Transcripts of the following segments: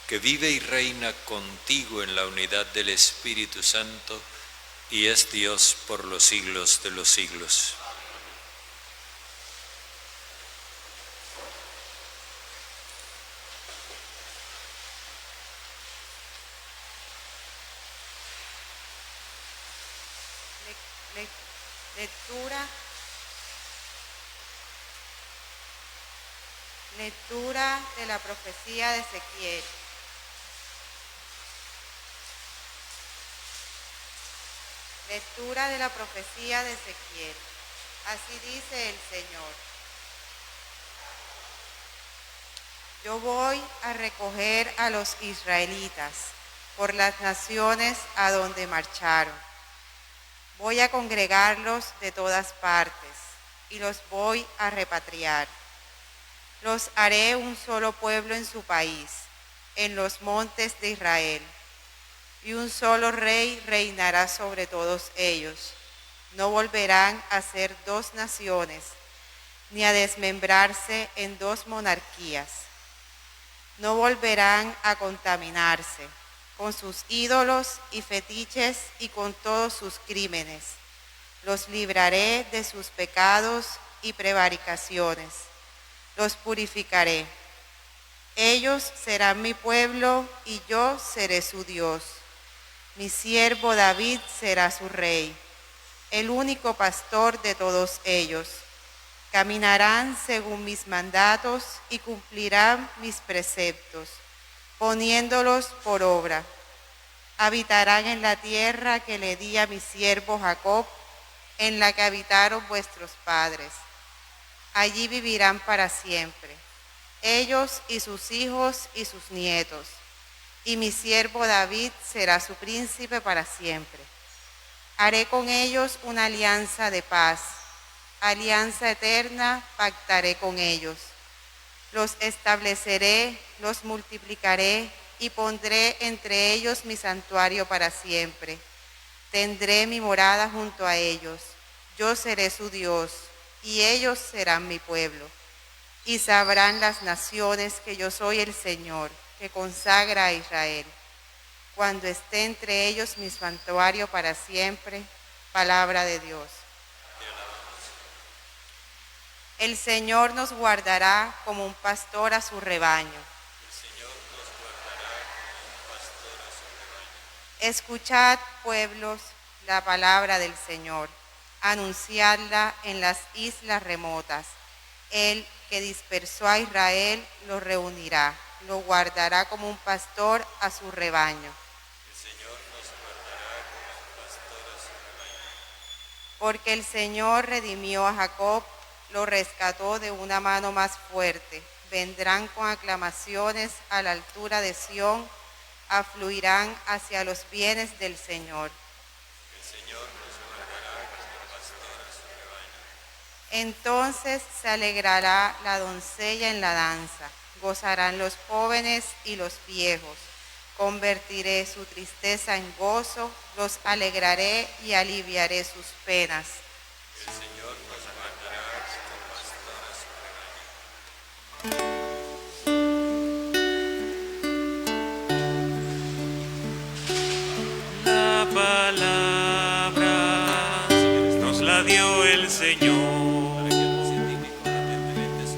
que vive y reina contigo en la unidad del Espíritu Santo, y es Dios por los siglos de los siglos. Lectura de la profecía de Ezequiel. Lectura de la profecía de Ezequiel. Así dice el Señor: yo voy a recoger a los israelitas por las naciones a donde marcharon. Voy a congregarlos de todas partes y los voy a repatriar. Los haré un solo pueblo en su país, en los montes de Israel, y un solo rey reinará sobre todos ellos. No volverán a ser dos naciones, ni a desmembrarse en dos monarquías. No volverán a contaminarse con sus ídolos y fetiches y con todos sus crímenes. Los libraré de sus pecados y prevaricaciones. Los purificaré. Ellos serán mi pueblo y yo seré su Dios. Mi siervo David será su rey, el único pastor de todos ellos. Caminarán según mis mandatos y cumplirán mis preceptos, poniéndolos por obra. Habitarán en la tierra que le di a mi siervo Jacob, en la que habitaron vuestros padres. Allí vivirán para siempre, ellos y sus hijos y sus nietos, y mi siervo David será su príncipe para siempre. Haré con ellos una alianza de paz, alianza eterna pactaré con ellos. Los estableceré, los multiplicaré y pondré entre ellos mi santuario para siempre. Tendré mi morada junto a ellos, yo seré su Dios, y ellos serán mi pueblo. Y sabrán las naciones que yo soy el Señor, que consagra a Israel, cuando esté entre ellos mi santuario para siempre. Palabra de Dios. El Señor nos guardará como un pastor a su rebaño. Escuchad, pueblos, la palabra del Señor. Anunciadla en las islas remotas. Él que dispersó a Israel lo reunirá, lo guardará como un pastor a su rebaño. El Señor nos guardará como un pastor a su rebaño. Porque el Señor redimió a Jacob, lo rescató de una mano más fuerte. Vendrán con aclamaciones a la altura de Sión, afluirán hacia los bienes del Señor. El Señor nos guardará como pastor a su rebaño. Entonces se alegrará la doncella en la danza, gozarán los jóvenes y los viejos. Convertiré su tristeza en gozo, los alegraré y aliviaré sus penas. El Señor nos guardará como pastor a su rebaño. La palabra nos la dio el Señor,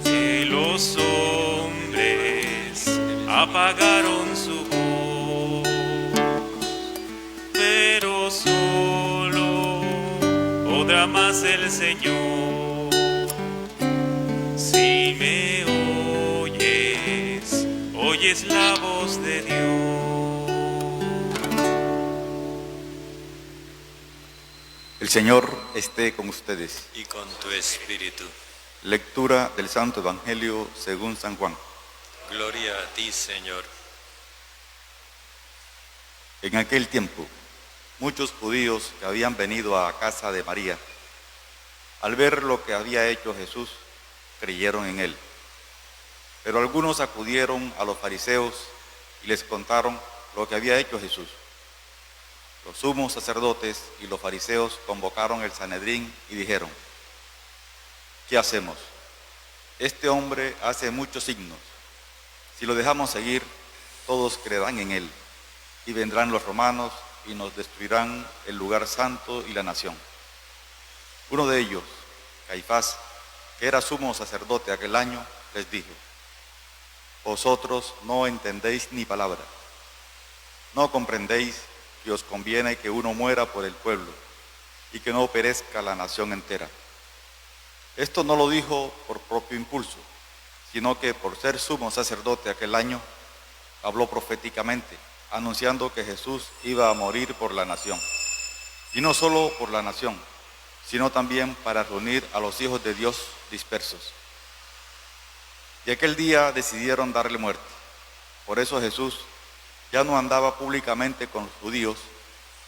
que los hombres apagaron su voz, pero solo podrá más el Señor. Si me oyes, oyes la voz de Dios. El Señor esté con ustedes. Y con tu espíritu. Lectura del Santo Evangelio según San Juan. Gloria a ti, Señor. En aquel tiempo, muchos judíos que habían venido a casa de María, al ver lo que había hecho Jesús, creyeron en él. Pero algunos acudieron a los fariseos y les contaron lo que había hecho Jesús. Los sumos sacerdotes y los fariseos convocaron el Sanedrín y dijeron: ¿qué hacemos? Este hombre hace muchos signos. Si lo dejamos seguir, todos creerán en él, y vendrán los romanos y nos destruirán el lugar santo y la nación. Uno de ellos, Caifás, que era sumo sacerdote aquel año, les dijo: vosotros no entendéis ni palabra, no comprendéis que os conviene que uno muera por el pueblo y que no perezca la nación entera. Esto no lo dijo por propio impulso, sino que por ser sumo sacerdote aquel año, habló proféticamente, anunciando que Jesús iba a morir por la nación. Y no solo por la nación, sino también para reunir a los hijos de Dios dispersos. Y aquel día decidieron darle muerte. Por eso Jesús ya no andaba públicamente con los judíos,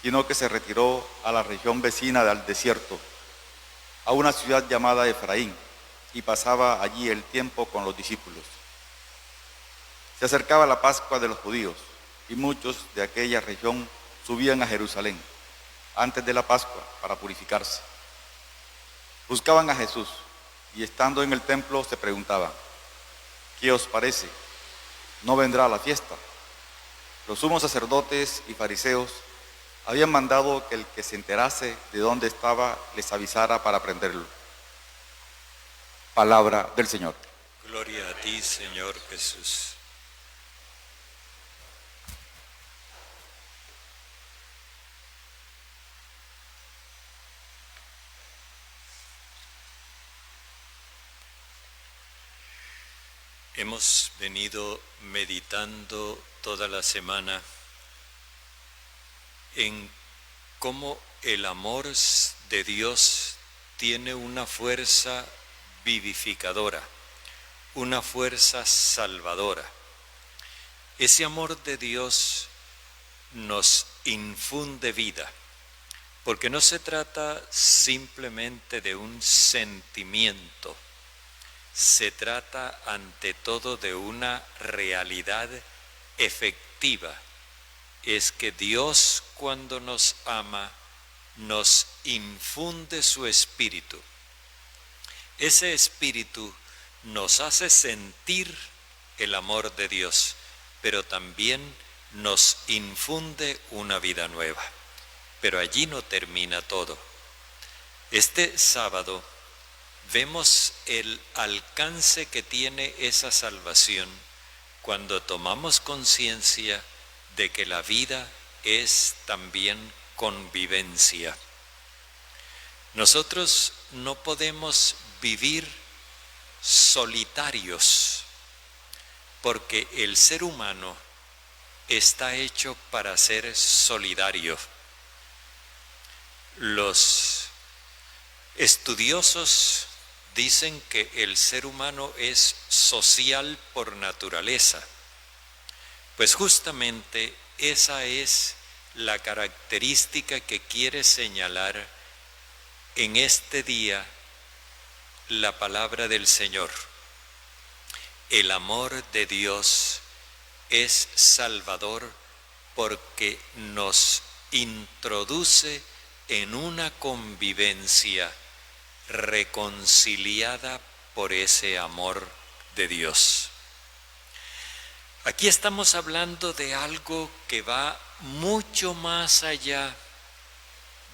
sino que se retiró a la región vecina del desierto, a una ciudad llamada Efraín, y pasaba allí el tiempo con los discípulos. Se acercaba la Pascua de los judíos, y muchos de aquella región subían a Jerusalén antes de la Pascua para purificarse. Buscaban a Jesús, y estando en el templo se preguntaban: ¿qué os parece? ¿No vendrá a la fiesta? Los sumos sacerdotes y fariseos habían mandado que el que se enterase de dónde estaba les avisara para prenderlo. Palabra del Señor. Gloria a ti, Señor Jesús. Hemos venido meditando toda la semana en cómo el amor de Dios tiene una fuerza vivificadora, una fuerza salvadora. Ese amor de Dios nos infunde vida, porque no se trata simplemente de un sentimiento, se trata ante todo de una realidad efectiva. Es que Dios, cuando nos ama, nos infunde su espíritu. Ese espíritu nos hace sentir el amor de Dios, pero también nos infunde una vida nueva. Pero allí no termina todo. Este sábado vemos el alcance que tiene esa salvación cuando tomamos conciencia de que la vida es también convivencia. Nosotros no podemos vivir solitarios, porque el ser humano está hecho para ser solidario. Los estudiosos dicen que el ser humano es social por naturaleza. Pues justamente esa es la característica que quiere señalar en este día la palabra del Señor. El amor de Dios es salvador porque nos introduce en una convivencia reconciliada por ese amor de Dios. Aquí estamos hablando de algo que va mucho más allá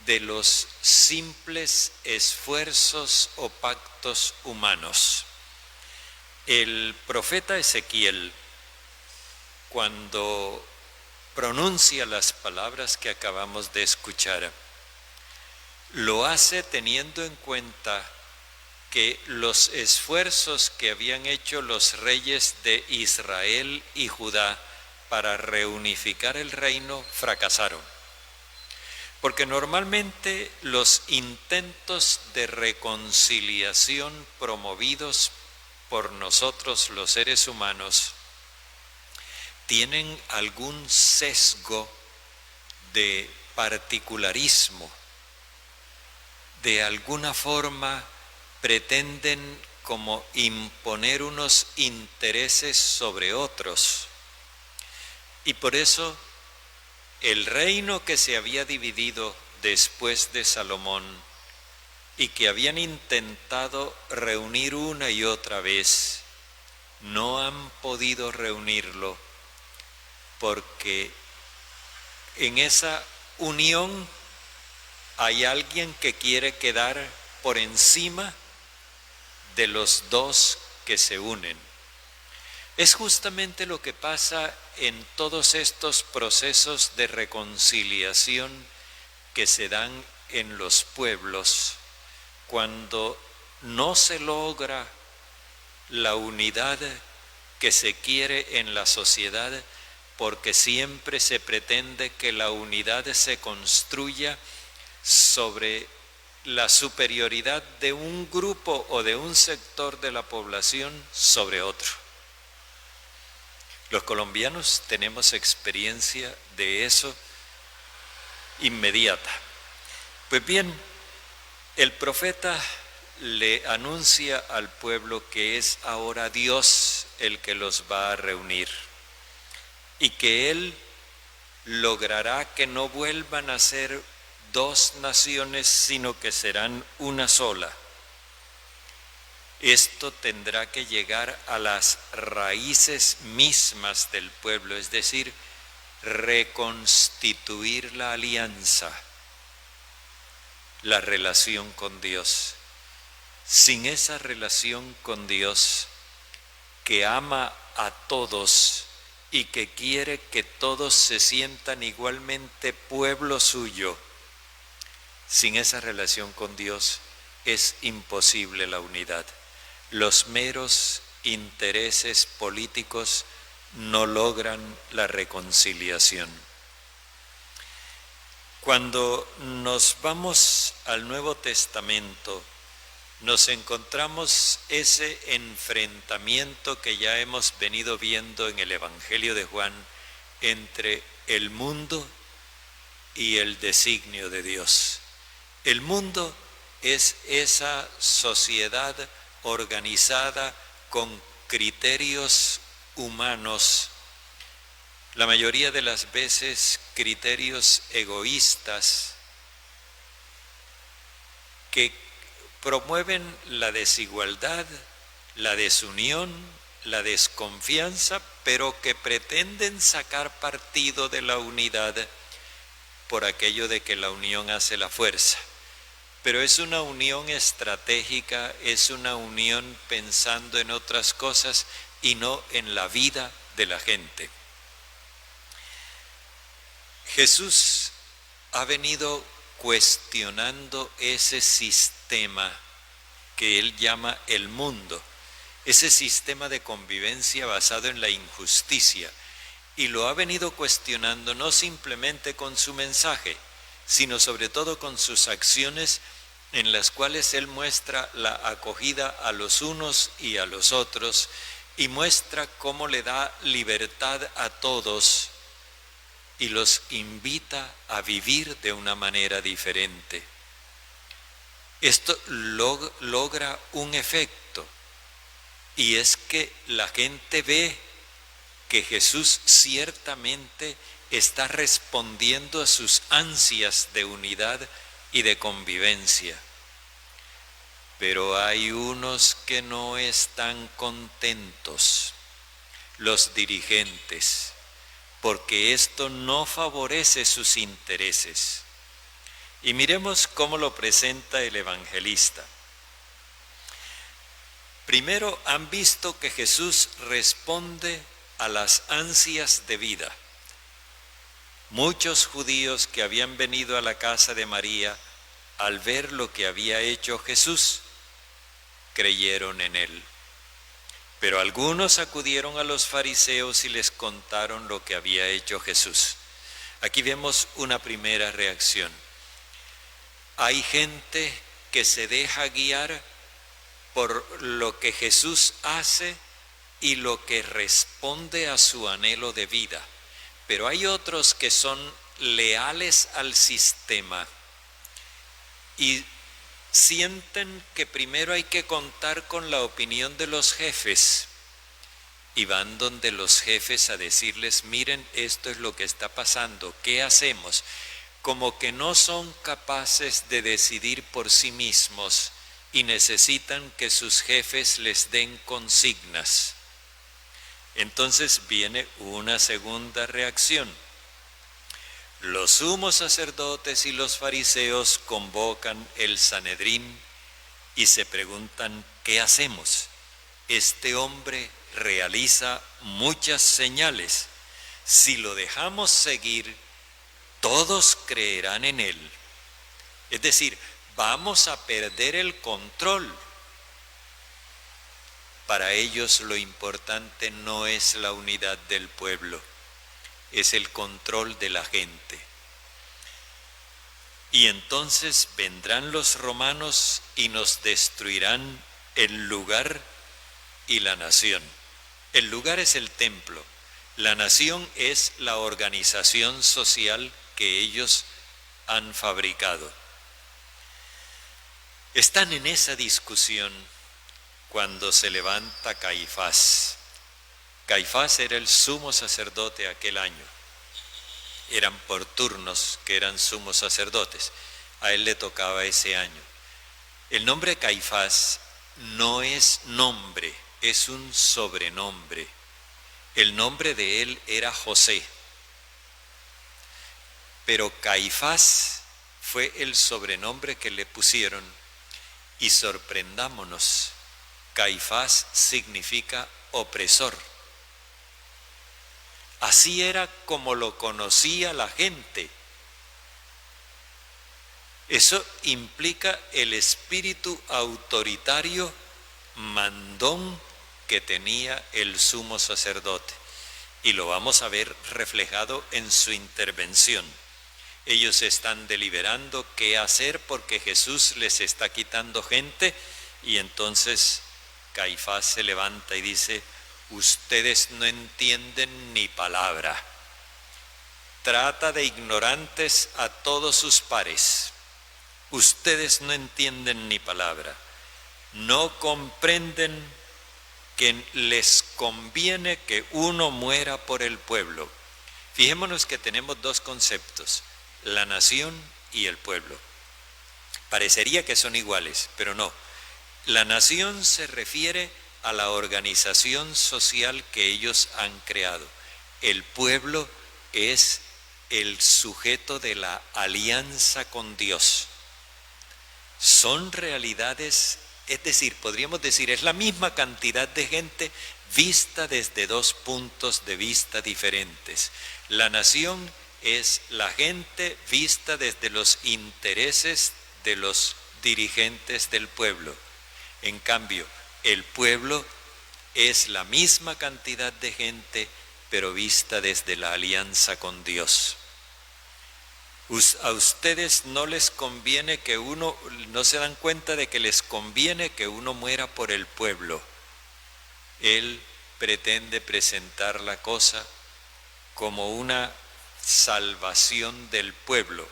de los simples esfuerzos o pactos humanos. El profeta Ezequiel, cuando pronuncia las palabras que acabamos de escuchar, lo hace teniendo en cuenta que los esfuerzos que habían hecho los reyes de Israel y Judá para reunificar el reino fracasaron. Porque normalmente los intentos de reconciliación promovidos por nosotros los seres humanos tienen algún sesgo de particularismo. De alguna forma pretenden como imponer unos intereses sobre otros. Y por eso el reino que se había dividido después de Salomón y que habían intentado reunir una y otra vez, no han podido reunirlo porque en esa unión hay alguien que quiere quedar por encima de los dos que se unen. Es justamente lo que pasa en todos estos procesos de reconciliación que se dan en los pueblos, cuando no se logra la unidad que se quiere en la sociedad, porque siempre se pretende que la unidad se construya sobre la superioridad de un grupo o de un sector de la población sobre otro. Los colombianos tenemos experiencia de eso inmediata. Pues bien, el profeta le anuncia al pueblo que es ahora Dios el que los va a reunir y que Él logrará que no vuelvan a ser dos naciones, sino que serán una sola. Esto tendrá que llegar a las raíces mismas del pueblo, es decir, reconstituir la alianza, la relación con Dios. Sin esa relación con Dios, que ama a todos y que quiere que todos se sientan igualmente pueblo suyo, sin esa relación con Dios es imposible la unidad. Los meros intereses políticos no logran la reconciliación. Cuando nos vamos al Nuevo Testamento, nos encontramos ese enfrentamiento que ya hemos venido viendo en el Evangelio de Juan entre el mundo y el designio de Dios. El mundo es esa sociedad organizada con criterios humanos, la mayoría de las veces criterios egoístas, que promueven la desigualdad, la desunión, la desconfianza, pero que pretenden sacar partido de la unidad por aquello de que la unión hace la fuerza. Pero es una unión estratégica, es una unión pensando en otras cosas y no en la vida de la gente. Jesús ha venido cuestionando ese sistema que él llama el mundo, ese sistema de convivencia basado en la injusticia, y lo ha venido cuestionando no simplemente con su mensaje, sino sobre todo con sus acciones, en las cuales él muestra la acogida a los unos y a los otros, y muestra cómo le da libertad a todos y los invita a vivir de una manera diferente. Esto logra un efecto, y es que la gente ve que Jesús ciertamente está respondiendo a sus ansias de unidad y de convivencia. Pero hay unos que no están contentos, los dirigentes, porque esto no favorece sus intereses. Y miremos cómo lo presenta el evangelista. Primero, han visto que Jesús responde a las ansias de vida. Muchos judíos que habían venido a la casa de María, al ver lo que había hecho Jesús, creyeron en él. Pero algunos acudieron a los fariseos y les contaron lo que había hecho Jesús. Aquí vemos una primera reacción. Hay gente que se deja guiar por lo que Jesús hace y lo que responde a su anhelo de vida. Pero hay otros que son leales al sistema y sienten que primero hay que contar con la opinión de los jefes, y van donde los jefes a decirles: miren, esto es lo que está pasando, ¿qué hacemos? Como que no son capaces de decidir por sí mismos y necesitan que sus jefes les den consignas. Entonces viene una segunda reacción. Los sumos sacerdotes y los fariseos convocan el Sanedrín y se preguntan, ¿qué hacemos? Este hombre realiza muchas señales. Si lo dejamos seguir, todos creerán en él. Es decir, vamos a perder el control. Para ellos lo importante no es la unidad del pueblo, es el control de la gente. Y entonces vendrán los romanos y nos destruirán el lugar y la nación. El lugar es el templo, la nación es la organización social que ellos han fabricado. Están en esa discusión cuando se levanta Caifás. Caifás era el sumo sacerdote aquel año. Eran por turnos que eran sumos sacerdotes. A él le tocaba ese año. El nombre Caifás no es nombre, es un sobrenombre. El nombre de él era José. Pero Caifás fue el sobrenombre que le pusieron. Y sorprendámonos, Caifás significa opresor. Así era como lo conocía la gente. Eso implica el espíritu autoritario, mandón que tenía el sumo sacerdote. Y lo vamos a ver reflejado en su intervención. Ellos están deliberando qué hacer porque Jesús les está quitando gente y entonces Caifás se levanta y dice, ustedes no entienden ni palabra. Trata de ignorantes a todos sus pares. Ustedes no entienden ni palabra. No comprenden que les conviene que uno muera por el pueblo. Fijémonos que tenemos dos conceptos, la nación y el pueblo. Parecería que son iguales, pero no. La nación se refiere a la organización social que ellos han creado. El pueblo es el sujeto de la alianza con Dios. Son realidades, es decir, podríamos decir, es la misma cantidad de gente vista desde dos puntos de vista diferentes. La nación es la gente vista desde los intereses de los dirigentes del pueblo. En cambio, el pueblo es la misma cantidad de gente, pero vista desde la alianza con Dios. A ustedes no les conviene que uno, no se dan cuenta de que les conviene que uno muera por el pueblo. Él pretende presentar la cosa como una salvación del pueblo,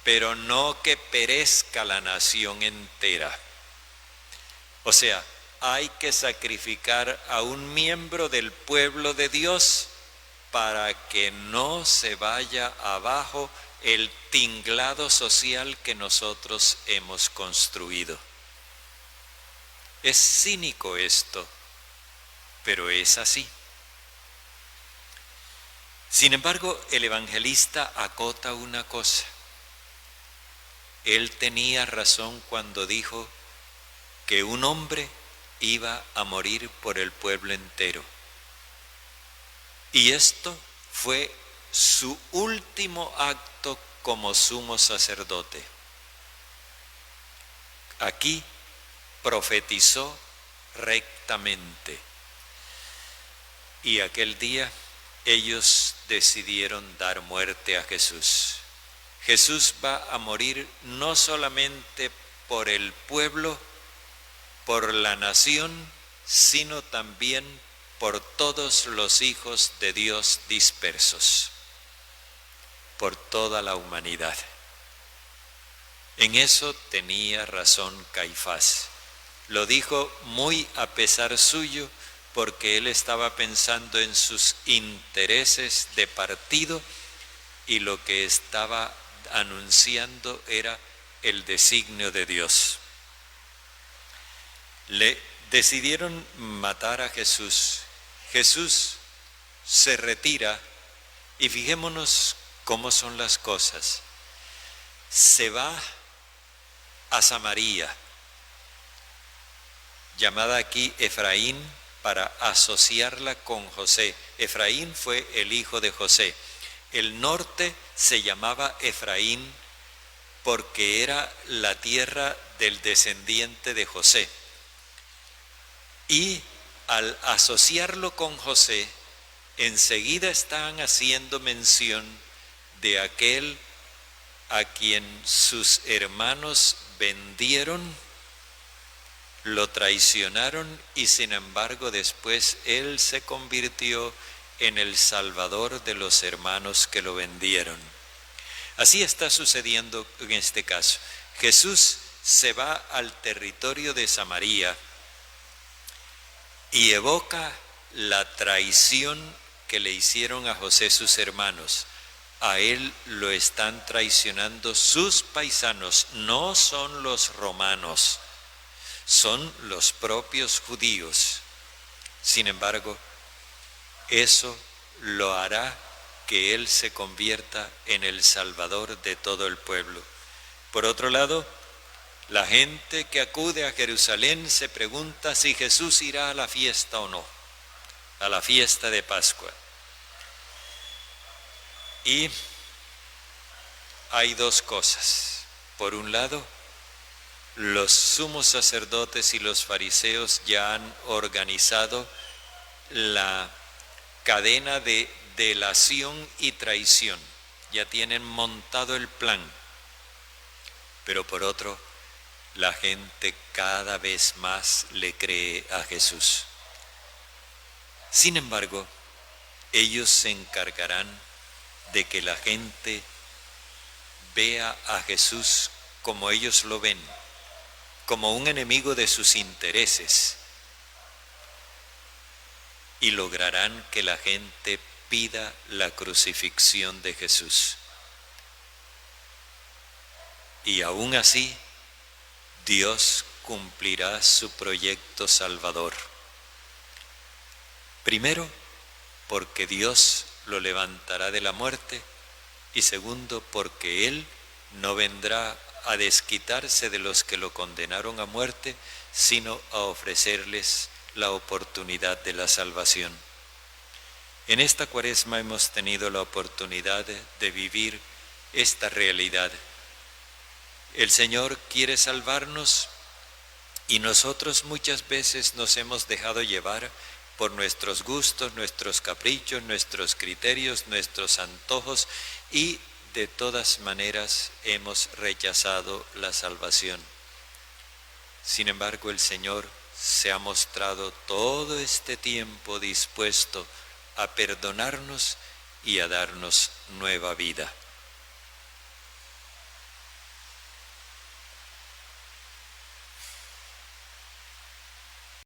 pero no que perezca la nación entera. O sea, hay que sacrificar a un miembro del pueblo de Dios para que no se vaya abajo el tinglado social que nosotros hemos construido. Es cínico esto, pero es así. Sin embargo, el evangelista acota una cosa. Él tenía razón cuando dijo que un hombre iba a morir por el pueblo entero. Y esto fue su último acto como sumo sacerdote. Aquí profetizó rectamente. Y aquel día ellos decidieron dar muerte a Jesús. Jesús va a morir no solamente por el pueblo, por la nación, sino también por todos los hijos de Dios dispersos, por toda la humanidad. En eso tenía razón Caifás. Lo dijo muy a pesar suyo, porque él estaba pensando en sus intereses de partido y lo que estaba anunciando era el designio de Dios. Le decidieron matar a Jesús Jesús se retira y fijémonos cómo son las cosas. Se va a Samaria, llamada aquí Efraín, para asociarla con José. Efraín fue el hijo de José. El norte se llamaba Efraín porque era la tierra del descendiente de José. Y al asociarlo con José, enseguida están haciendo mención de aquel a quien sus hermanos vendieron, lo traicionaron y sin embargo después él se convirtió en el salvador de los hermanos que lo vendieron. Así está sucediendo en este caso. Jesús se va al territorio de Samaria y evoca la traición que le hicieron a José sus hermanos. A él lo están traicionando sus paisanos, no son los romanos, son los propios judíos. Sin embargo, eso lo hará que él se convierta en el salvador de todo el pueblo. Por otro lado, la gente que acude a Jerusalén se pregunta si Jesús irá a la fiesta o no, a la fiesta de Pascua. Y hay dos cosas. Por un lado, los sumos sacerdotes y los fariseos ya han organizado la cadena de delación y traición. Ya tienen montado el plan. Pero por otro, la gente cada vez más le cree a Jesús. Sin embargo, ellos se encargarán de que la gente vea a Jesús como ellos lo ven, como un enemigo de sus intereses, y lograrán que la gente pida la crucifixión de Jesús. Y aún así, Dios cumplirá su proyecto salvador. Primero, porque Dios lo levantará de la muerte, y segundo, porque Él no vendrá a desquitarse de los que lo condenaron a muerte, sino a ofrecerles la oportunidad de la salvación. En esta Cuaresma hemos tenido la oportunidad de vivir esta realidad. El Señor quiere salvarnos y nosotros muchas veces nos hemos dejado llevar por nuestros gustos, nuestros caprichos, nuestros criterios, nuestros antojos, y de todas maneras hemos rechazado la salvación. Sin embargo, el Señor se ha mostrado todo este tiempo dispuesto a perdonarnos y a darnos nueva vida.